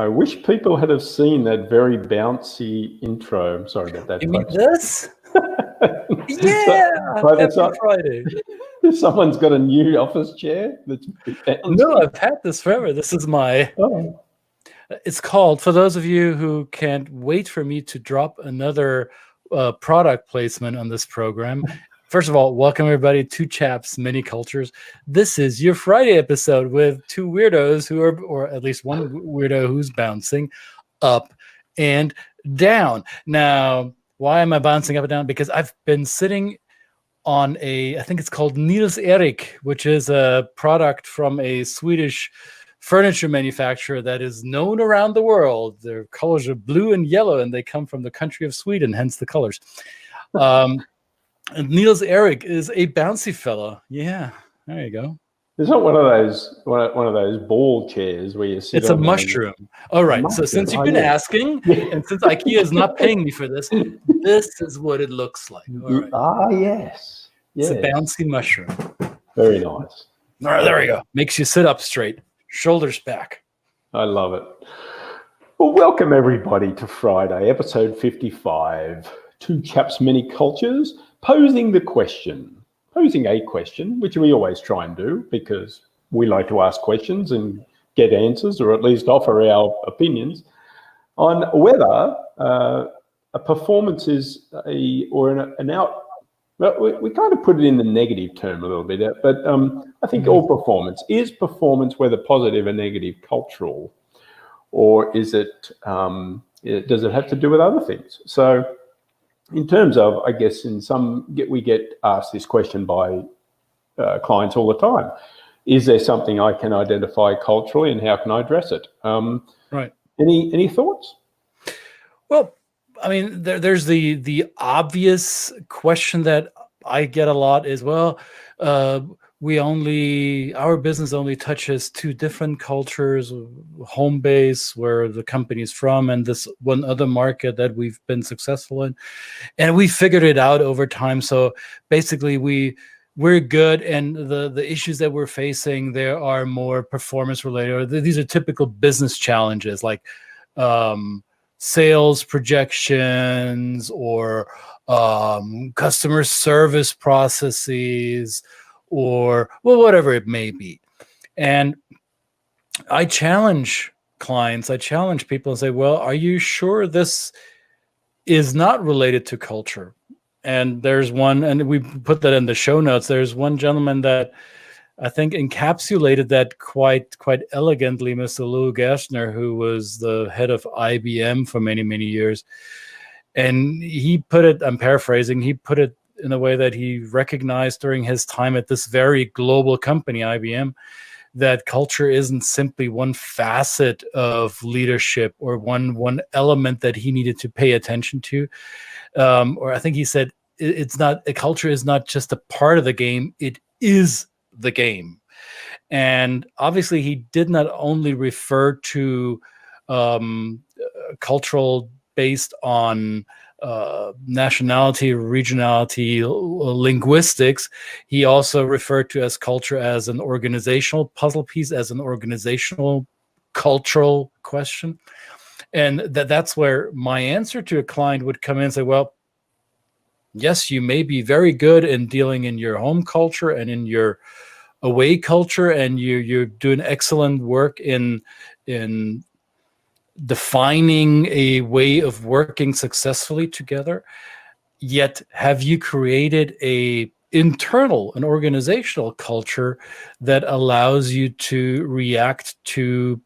I wish people had have seen that very bouncy intro. I'm sorry about that. You mean this? Yeah, happy Friday. Someone's got a new office chair that's bouncy. No, I've had this forever. This is my... Oh. It's called, for those of you who can't wait for me to drop another product placement on this program. First of all, welcome everybody to Chaps Mini Cultures. This is your Friday episode with two weirdos who are, or at least one weirdo who's bouncing up and down. Now, why am I bouncing up and down? Because I've been sitting on a, I think it's called 𝙏𝙬𝙤, which is a product from a Swedish furniture manufacturer that is known around the world. Their colors are blue and yellow, and they come from the country of Sweden, hence the colors. And 𝙏𝙬𝙤 is a bouncy fella. Yeah, there you go. It's not one of those ball chairs where you sit. It's a mushroom. All right. So since you've been asking, and since IKEA is not paying me for this, this is what it looks like. All right. Ah, yes. It's a bouncy mushroom. Very nice. All right, there we go. Makes you sit up straight, shoulders back. I love it. Well, welcome everybody to Friday, episode 55. Two Chaps Mini Cultures, posing a question, which we always try and do because we like to ask questions and get answers, or at least offer our opinions on whether a performance is an out. Well, we kind of put it in the negative term a little bit, but I think all performance, whether positive or negative, cultural, or is it, does it have to do with other things? So in terms of, I guess, we get asked this question by clients all the time. Is there something I can identify culturally, and how can I address it? Right. Any thoughts? Well, I mean, there's the obvious question that I get a lot is, well, our business only touches two different cultures, home base where the company's from, and this one other market that we've been successful in, and we figured it out over time. So basically, we're good, and the issues that we're facing there are more performance related. These are typical business challenges like sales projections or customer service processes, or well, whatever it may be. And I challenge clients, I challenge people and say, well, are you sure this is not related to culture? And there's one, and we put that in the show notes, there's one gentleman that I think encapsulated that quite elegantly, Mr. Louis Gerstner, who was the head of IBM for many, many years. And he put it, I'm paraphrasing, he put it in a way that he recognized during his time at this very global company, IBM, that culture isn't simply one facet of leadership or one element that he needed to pay attention to. Or I think he said, culture is not just a part of the game, it is the game. And obviously he did not only refer to cultural based on nationality, regionality, linguistics. He also referred to as culture as an organizational puzzle piece, as an organizational cultural question. And that's where my answer to a client would come in and say, well, yes, you may be very good in dealing in your home culture and in your away culture, and you're doing excellent work in defining a way of working successfully together. Yet have you created an organizational culture that allows you to react to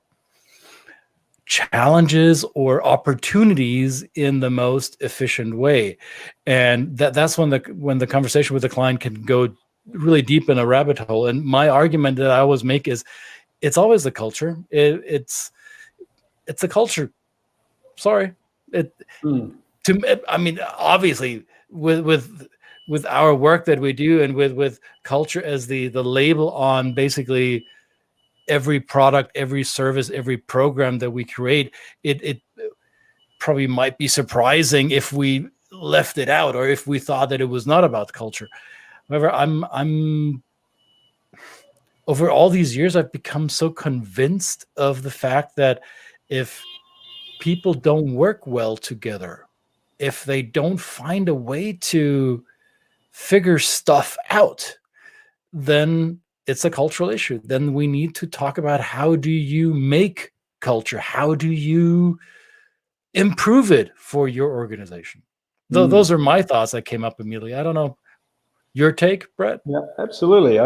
challenges or opportunities in the most efficient way? And that's when the conversation with the client can go really deep in a rabbit hole. And my argument that I always make is, it's always the culture. It's a culture. Sorry. I mean, obviously, with our work that we do, and with culture as the label on basically every product, every service, every program that we create, it probably might be surprising if we left it out, or if we thought that it was not about culture. However, I'm over all these years, I've become so convinced of the fact that if people don't work well together, if they don't find a way to figure stuff out, then it's a cultural issue. Then we need to talk about, how do you make culture? How do you improve it for your organization? Those are my thoughts that came up immediately. I don't know your take, Brett. Yeah, absolutely.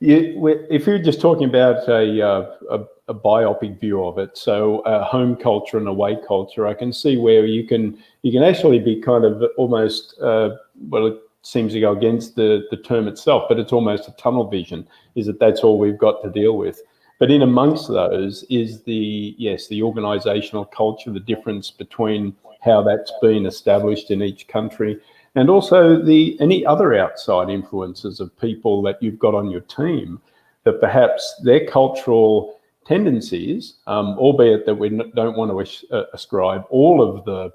If you're just talking about a biopic view of it, so home culture and away culture, I can see where you can actually be kind of almost well, it seems to go against the term itself, but it's almost a tunnel vision. Is that's all we've got to deal with. But in amongst those is the organizational culture, the difference between how that's been established in each country, and also any other outside influences of people that you've got on your team, that perhaps their cultural tendencies, albeit that we don't want to ascribe all of the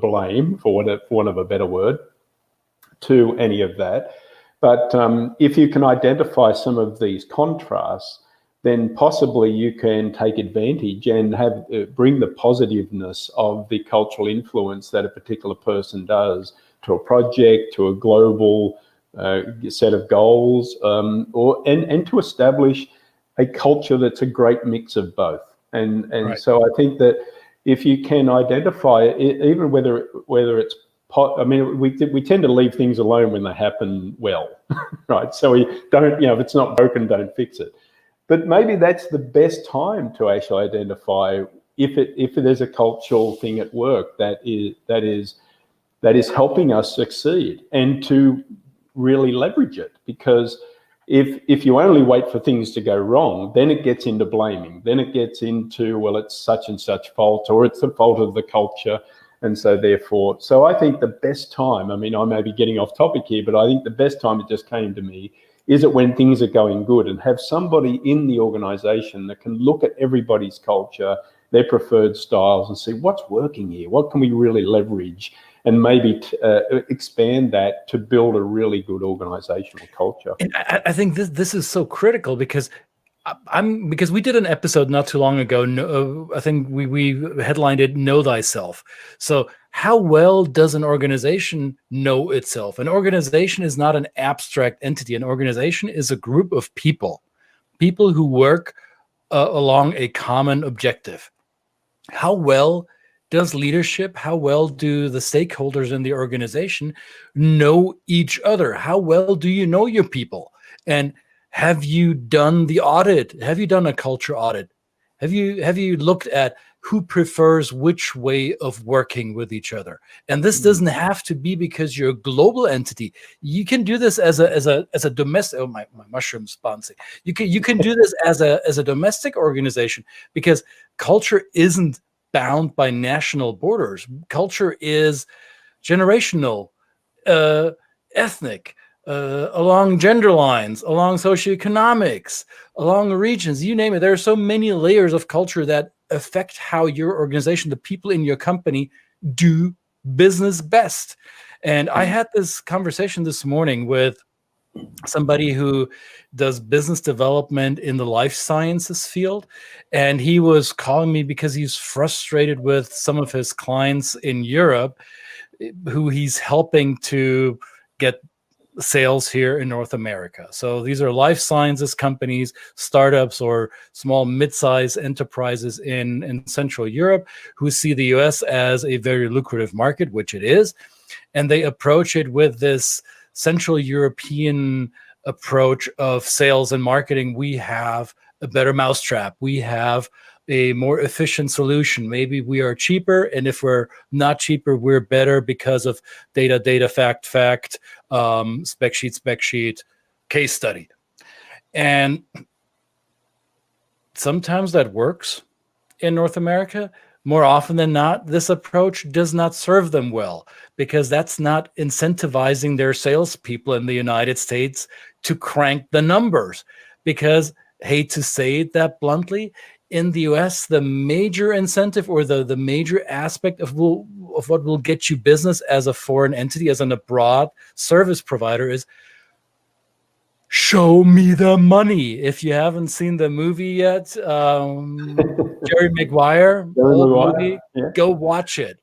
blame, for want of a better word, to any of that. But if you can identify some of these contrasts, then possibly you can take advantage and bring the positiveness of the cultural influence that a particular person does to a project, to a global set of goals, and to establish a culture that's a great mix of both. And right. So I think that if you can identify it, even whether it's I mean, we tend to leave things alone when they happen well, right? So we don't, if it's not broken, don't fix it. But maybe that's the best time to actually identify if there's a cultural thing at work that is helping us succeed, and to really leverage it. Because if you only wait for things to go wrong, then it gets into blaming. Then it gets into, well, it's such and such fault, or it's the fault of the culture. And so therefore, I think the best time, I mean, I may be getting off topic here, but I think the best time, it just came to me, is it when things are going good, and have somebody in the organization that can look at everybody's culture, their preferred styles, and see what's working here, what can we really leverage, and maybe expand that to build a really good organizational culture. And I think this is so critical, because because we did an episode not too long ago. I think we headlined it "Know Thyself." So how well does an organization know itself? An organization is not an abstract entity. An organization is a group of people who work along a common objective. How well does leadership, how well do the stakeholders in the organization know each other? How well do you know your people? And have you done the audit? Have you done a culture audit? Have you looked at who prefers which way of working with each other? And this doesn't have to be because you're a global entity. You can do this as a domestic. Oh, my mushroom's bouncing. You can do this as a domestic organization, because culture isn't bound by national borders. Culture is generational, ethnic, along gender lines, along socioeconomics, along regions, you name it. There are so many layers of culture that affect how your organization, the people in your company, do business best. And I had this conversation this morning with somebody who does business development in the life sciences field. And he was calling me because he's frustrated with some of his clients in Europe who he's helping to get sales here in North America. So these are life sciences companies, startups, or small mid-sized enterprises in Central Europe who see the US as a very lucrative market, which it is. And they approach it with this Central European approach of sales and marketing. We have a better mousetrap. We have a more efficient solution. Maybe we are cheaper, and if we're not cheaper, we're better because of data, fact, spec sheet, case study. And sometimes that works in North America. More often than not, this approach does not serve them well, because that's not incentivizing their salespeople in the United States to crank the numbers. Because, hate to say it that bluntly, in the US, the major incentive, or the major aspect of what will get you business as a foreign entity, as an abroad service provider, is show me the money. If you haven't seen the movie yet, Jerry Maguire, Jerry old Maguire, movie, yeah. go watch it.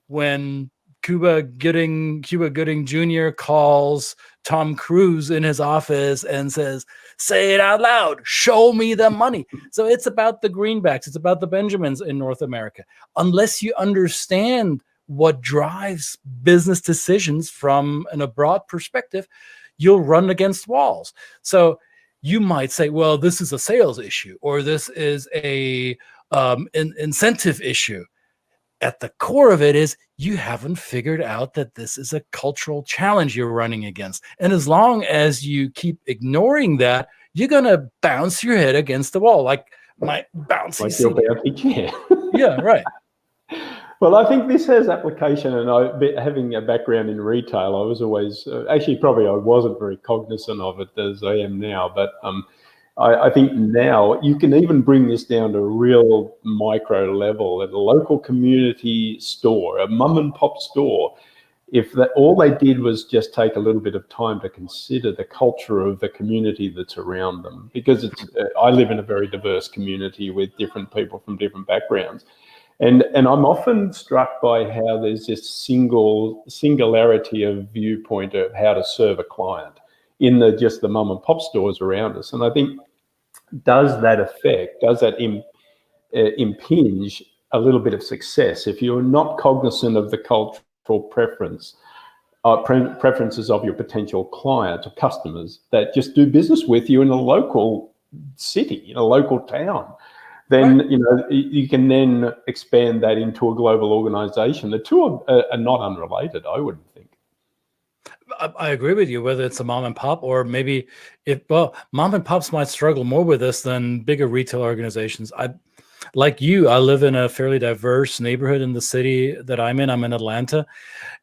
When Cuba Gooding Jr. calls Tom Cruise in his office and says, "Say it out loud, show me the money." So it's about the greenbacks, it's about the Benjamins in North America. Unless you understand what drives business decisions from an abroad perspective, you'll run against walls. So you might say, well, this is a sales issue, or this is a incentive issue. At the core of it is you haven't figured out that this is a cultural challenge you're running against. And as long as you keep ignoring that, you're going to bounce your head against the wall, like my bouncy Like your seat. bouncy chair. Yeah, right. Well, I think this has application, and having a background in retail, I was always, actually probably I wasn't very cognizant of it as I am now, but I think now you can even bring this down to a real micro level at a local community store, a mum and pop store. If all they did was just take a little bit of time to consider the culture of the community that's around them, because I live in a very diverse community with different people from different backgrounds. And I'm often struck by how there's this singularity of viewpoint of how to serve a client in just the mum and pop stores around us. And I think, does that impinge a little bit of success if you're not cognizant of the cultural preferences of your potential clients or customers that just do business with you in a local city, in a local town? Then, right, you can then expand that into a global organization. The two are not unrelated, I wouldn't think. I agree with you, whether it's a mom and pop, or maybe mom and pops might struggle more with this than bigger retail organizations. Like you, I live in a fairly diverse neighborhood in the city that I'm in. I'm in Atlanta.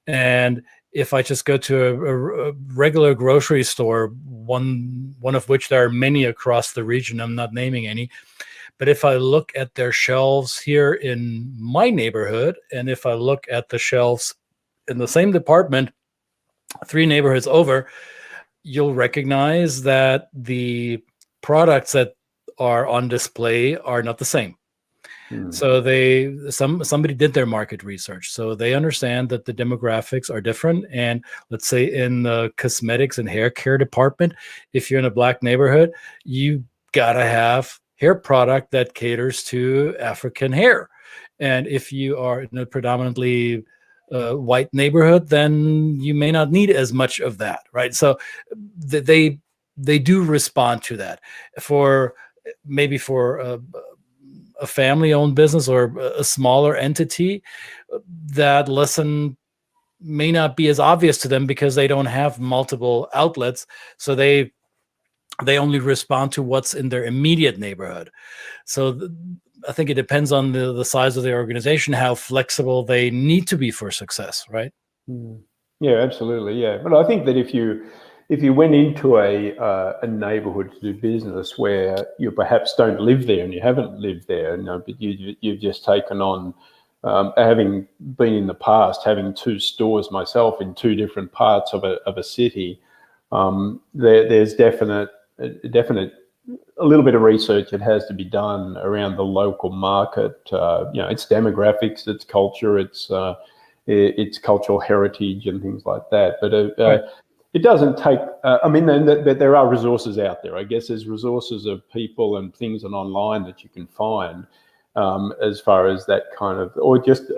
And if I just go to a regular grocery store, one of which there are many across the region, I'm not naming any, but if I look at their shelves here in my neighborhood, and if I look at the shelves in the same department 3 neighborhoods over, you'll recognize that the products that are on display are not the same. So somebody did their market research. So they understand that the demographics are different. And let's say in the cosmetics and hair care department, if you're in a Black neighborhood, you gotta have hair product that caters to African hair. And if you are in a predominantly white neighborhood, then you may not need as much of that, right? So they do respond to that. For a family-owned business or a smaller entity, that lesson may not be as obvious to them because they don't have multiple outlets. So they only respond to what's in their immediate neighborhood. So I think it depends on the size of the organization, how flexible they need to be for success, right? Yeah, absolutely. Yeah, but I think that if you went into a neighborhood to do business where you perhaps don't live there and you haven't lived there, but you've just taken on, having been in the past, having 2 stores myself in 2 different parts of a city, there's definite a little bit of research that has to be done around the local market, its demographics, its culture, its cultural heritage and things like that. But it doesn't take, there are resources out there. I guess there's resources of people and things and online that you can find, as far as that kind of, or just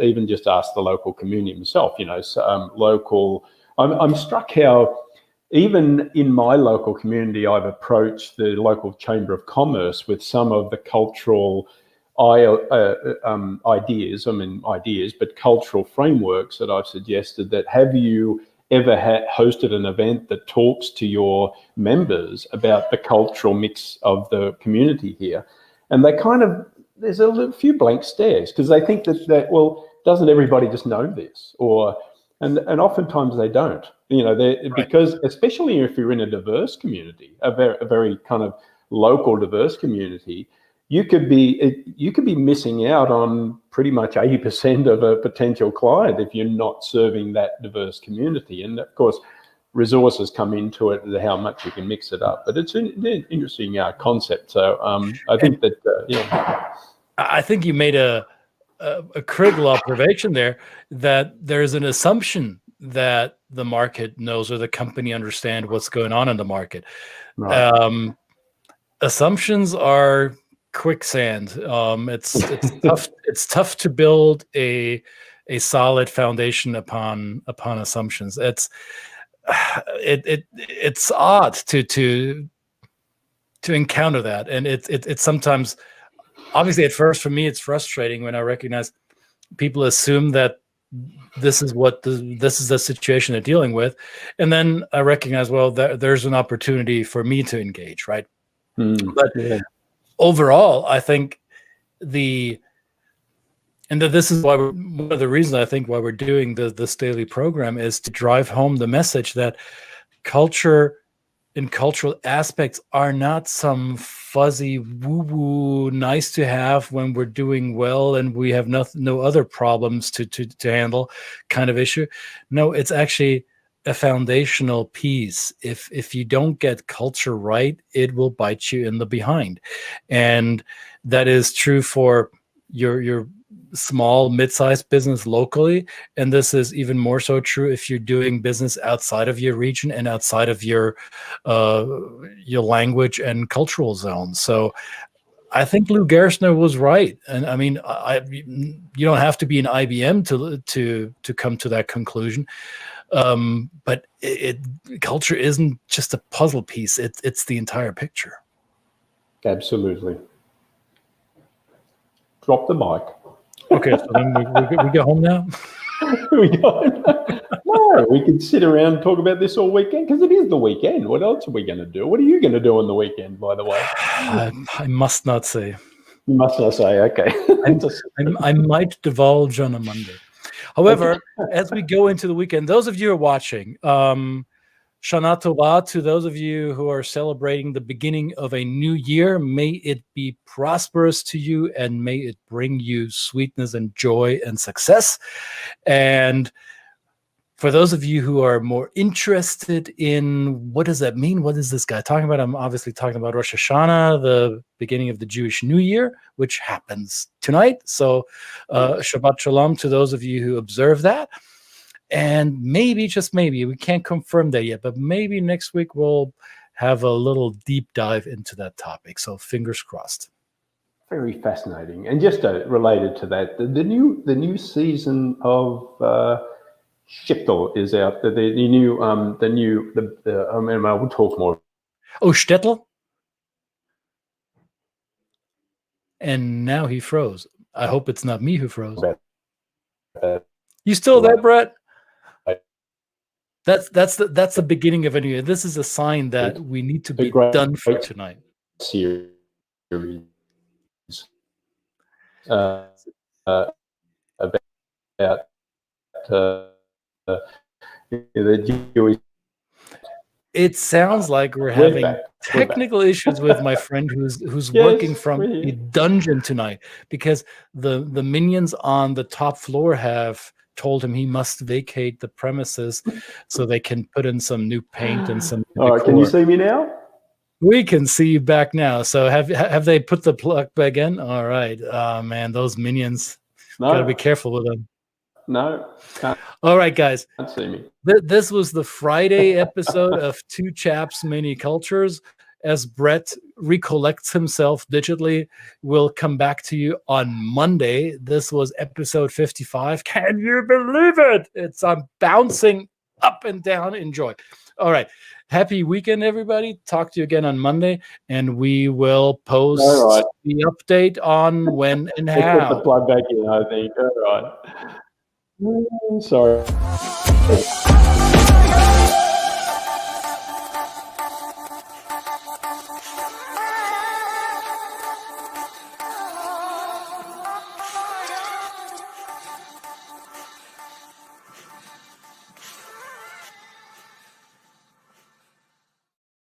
ask the local community themselves, I'm struck how even in my local community, I've approached the local Chamber of Commerce with some of the cultural ideas, but cultural frameworks that I've suggested. That have you ever hosted an event that talks to your members about the cultural mix of the community here? And they there's a few blank stares, because they think that well, doesn't everybody just know this? And oftentimes they don't, right. Because especially if you're in a diverse community, a very kind of local diverse community, you could be missing out on pretty much 80% of a potential client if you're not serving that diverse community. And of course, resources come into it, and how much you can mix it up. But it's an interesting concept. So I think that I think you made a critical observation there, that there's an assumption that the market knows or the company understand what's going on in the market. right. Assumptions are quicksand. It's tough. It's tough to build a solid foundation upon assumptions. It's odd to encounter that, and it's sometimes, obviously at first for me it's frustrating when I recognize people assume that this is the situation they're dealing with, and then I recognize, well, there's an opportunity for me to engage, right? But overall, I think this is why one of the reasons I think why we're doing this daily program is to drive home the message that culture and cultural aspects are not some fuzzy woo-woo nice to have when we're doing well and we have no other problems to handle kind of issue. No, it's actually a foundational piece. If you don't get culture right, it will bite you in the behind. And that is true for your small, mid-sized business locally, and this is even more so true if you're doing business outside of your region and outside of your language and cultural zone. So I think Louis Gerstner was right, and I mean, you don't have to be an IBM to come to that conclusion. But culture isn't just a puzzle piece; it's the entire picture. Absolutely. Drop the mic. Okay, so then we go home now. No, we could sit around and talk about this all weekend, because it is the weekend. What else are we going to do? What are you going to do on the weekend, by the way? I must not say. You must not say. Okay. I might divulge on a Monday. However, as we go into the weekend, those of you who are watching, Shana Tova, to those of you who are celebrating the beginning of a new year, may it be prosperous to you and may it bring you sweetness and joy and success. And for those of you who are more interested in what does that mean, what is this guy talking about, I'm obviously talking about Rosh Hashanah, the beginning of the Jewish New Year, which happens tonight. So Shabbat Shalom to those of you who observe that. And maybe, just maybe, we can't confirm that yet, but maybe next week we'll have a little deep dive into that topic. So fingers crossed. Very fascinating. And just related to that, the new season of Shtetl is out. I mean, I will talk more. Oh, Shtetl? And now he froze. I hope it's not me who froze. You still there, Brett? That's the beginning of a new year. This is a sign that we need to be done for tonight. Series. About the Jewish. It sounds like we're having technical issues with my friend who's working from a dungeon tonight, because the minions on the top floor have told him he must vacate the premises so they can put in some new paint and some all right, can you see me now? We can see you back now. So have they put the plug back in? All right. Oh man, those minions. No. Gotta be careful with them. No. Can't. All right, guys. Can't see me. This was the Friday episode of Two Chaps Many Cultures. As Brett recollects himself digitally, we'll come back to you on Monday. This was episode 55. Can you believe it? I'm bouncing up and down. Enjoy. All right. Happy weekend, everybody. Talk to you again on Monday, and we will post the update on when and how. Put the plug back in, I think. All right. Sorry.